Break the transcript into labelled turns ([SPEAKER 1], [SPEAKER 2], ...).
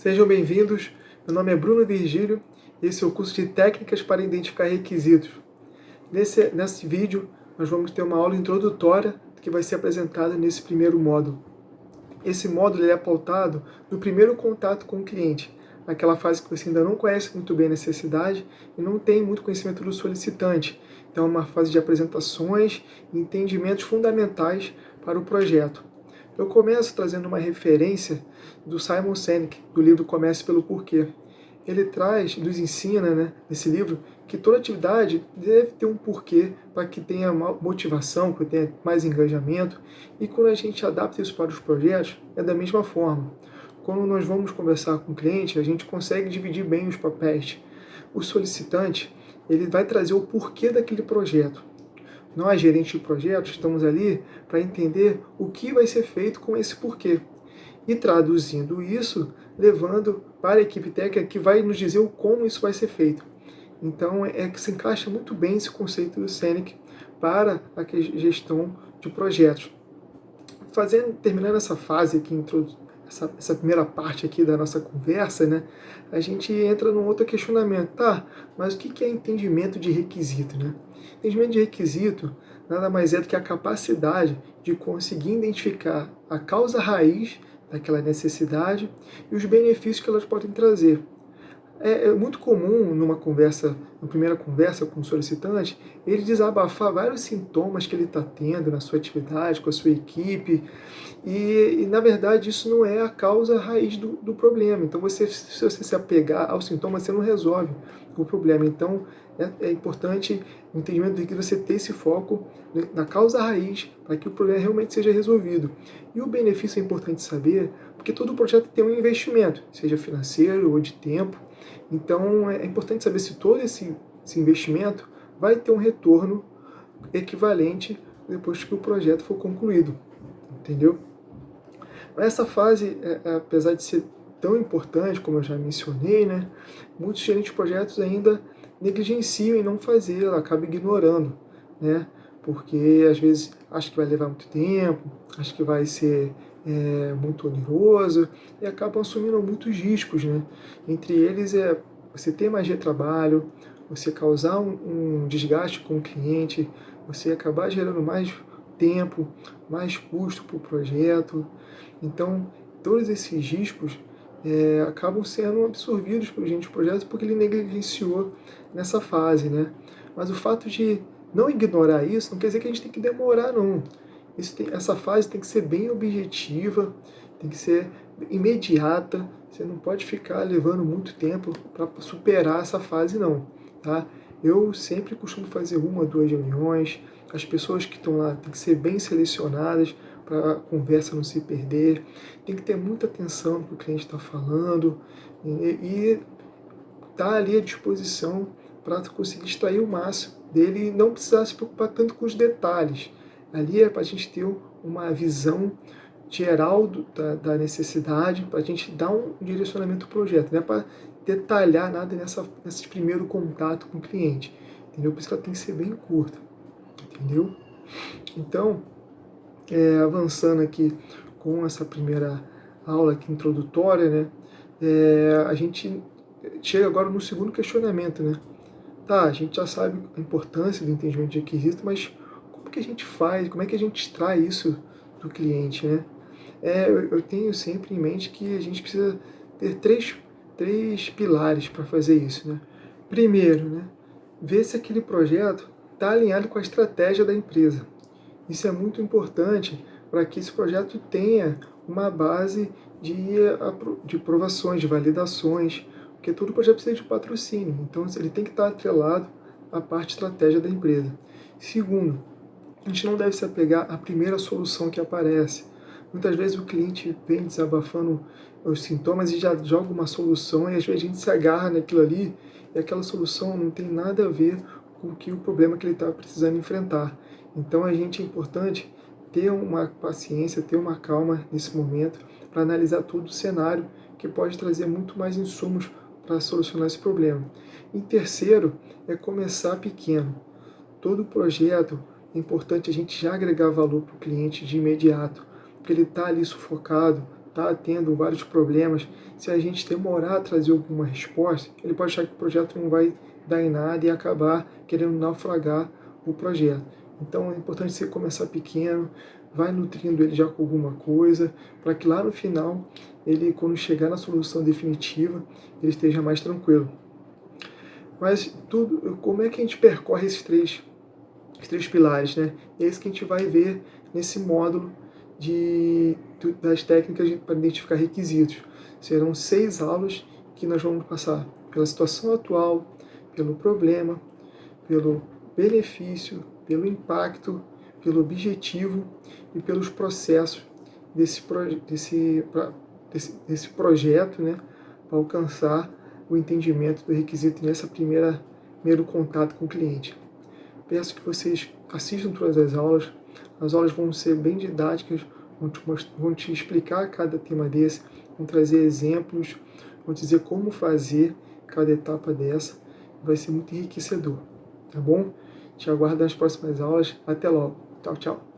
[SPEAKER 1] Sejam bem-vindos, meu nome é Bruno Virgílio e esse é o curso de Técnicas para Identificar Requisitos. Nesse vídeo, nós vamos ter uma aula introdutória que vai ser apresentada nesse primeiro módulo. Esse módulo é pautado no primeiro contato com o cliente, naquela fase que você ainda não conhece muito bem a necessidade e não tem muito conhecimento do solicitante. Então é uma fase de apresentações e entendimentos fundamentais para o projeto. Eu começo trazendo uma referência do Simon Sinek, do livro Comece pelo Porquê. Ele nos ensina, nesse livro, que toda atividade deve ter um porquê para que tenha motivação, para que tenha mais engajamento. E quando a gente adapta isso para os projetos, é da mesma forma. Quando nós vamos conversar com o cliente, a gente consegue dividir bem os papéis. O solicitante, ele vai trazer o porquê daquele projeto. Nós, gerentes de projetos, estamos ali para entender o que vai ser feito com esse porquê. E traduzindo isso, levando para a equipe técnica que vai nos dizer o como isso vai ser feito. Então, é que se encaixa muito bem esse conceito do Sinek para a gestão de projetos. Terminando essa fase aqui, essa primeira parte aqui da nossa conversa, a gente entra num outro questionamento. Tá, mas o que é entendimento de requisito, Entendimento de requisito nada mais é do que a capacidade de conseguir identificar a causa raiz daquela necessidade e os benefícios que elas podem trazer. É muito comum numa primeira conversa com o solicitante, ele desabafar vários sintomas que ele está tendo na sua atividade, com a sua equipe, e na verdade isso não é a causa raiz do problema. Então se você se apegar ao sintoma, você não resolve o problema. Então é importante o entendimento de que você ter esse foco na causa raiz para que o problema realmente seja resolvido. E o benefício é importante saber, porque todo projeto tem um investimento, seja financeiro ou de tempo. Então é importante saber se todo esse investimento vai ter um retorno equivalente depois que o projeto for concluído, entendeu? Essa fase, apesar de ser tão importante, como eu já mencionei, muitos gerentes de projetos ainda negligenciam em não fazer, ela acaba ignorando, porque às vezes acha que vai levar muito tempo, acha que vai ser muito oneroso e acabam assumindo muitos riscos, Entre eles você ter mais retrabalho, você causar um desgaste com o cliente, você acabar gerando mais tempo, mais custo para o projeto. Então, todos esses riscos acabam sendo absorvidos pelo gerente de projeto porque ele negligenciou nessa fase, Mas o fato de não ignorar isso não quer dizer que a gente tem que demorar, não. Essa fase tem que ser bem objetiva, tem que ser imediata. Você não pode ficar levando muito tempo para superar essa fase, não. Tá? Eu sempre costumo fazer 1 ou 2 reuniões. As pessoas que estão lá têm que ser bem selecionadas para a conversa não se perder. Tem que ter muita atenção no que o cliente está falando e estar ali à disposição para conseguir extrair o máximo dele e não precisar se preocupar tanto com os detalhes. Ali é para a gente ter uma visão geral da necessidade, para a gente dar um direcionamento do projeto. Não é para detalhar nada nesse primeiro contato com o cliente, entendeu? Por isso que ela tem que ser bem curta, entendeu? Então, avançando aqui com essa primeira aula aqui introdutória, a gente chega agora no segundo questionamento, Tá, a gente já sabe a importância do entendimento de requisito, mas como que a gente faz, como é que a gente extrai isso do cliente, eu tenho sempre em mente que a gente precisa ter três pilares para fazer isso, Primeiro, ver se aquele projeto está alinhado com a estratégia da empresa. Isso é muito importante para que esse projeto tenha uma base de aprovações, de validações, porque todo projeto precisa de patrocínio, então ele tem que estar atrelado à parte estratégia da empresa. Segundo, a gente não deve se apegar à primeira solução que aparece. Muitas vezes o cliente vem desabafando os sintomas e já joga uma solução e às vezes a gente se agarra naquilo ali e aquela solução não tem nada a ver com o problema que ele está precisando enfrentar. Então é importante ter uma paciência, ter uma calma nesse momento para analisar todo o cenário que pode trazer muito mais insumos para solucionar esse problema. E terceiro, é começar pequeno. Todo projeto é importante a gente já agregar valor para o cliente de imediato, porque ele está ali sufocado, está tendo vários problemas, se a gente demorar a trazer alguma resposta, ele pode achar que o projeto não vai dar em nada e acabar querendo naufragar o projeto. Então é importante você começar pequeno, vai nutrindo ele já com alguma coisa, para que lá no final, ele, quando chegar na solução definitiva, ele esteja mais tranquilo. Mas como é que a gente percorre esses três pilares, né? É isso que a gente vai ver nesse módulo das técnicas para identificar requisitos. Serão 6 aulas que nós vamos passar pela situação atual, pelo problema, pelo benefício, pelo impacto, pelo objetivo e pelos processos desse projeto, né, para alcançar o entendimento do requisito nessa primeiro contato com o cliente. Peço que vocês assistam todas as aulas vão ser bem didáticas, vão te explicar cada tema desse, vão trazer exemplos, vão dizer como fazer cada etapa dessa, vai ser muito enriquecedor, tá bom? Te aguardo nas próximas aulas, até logo, tchau, tchau.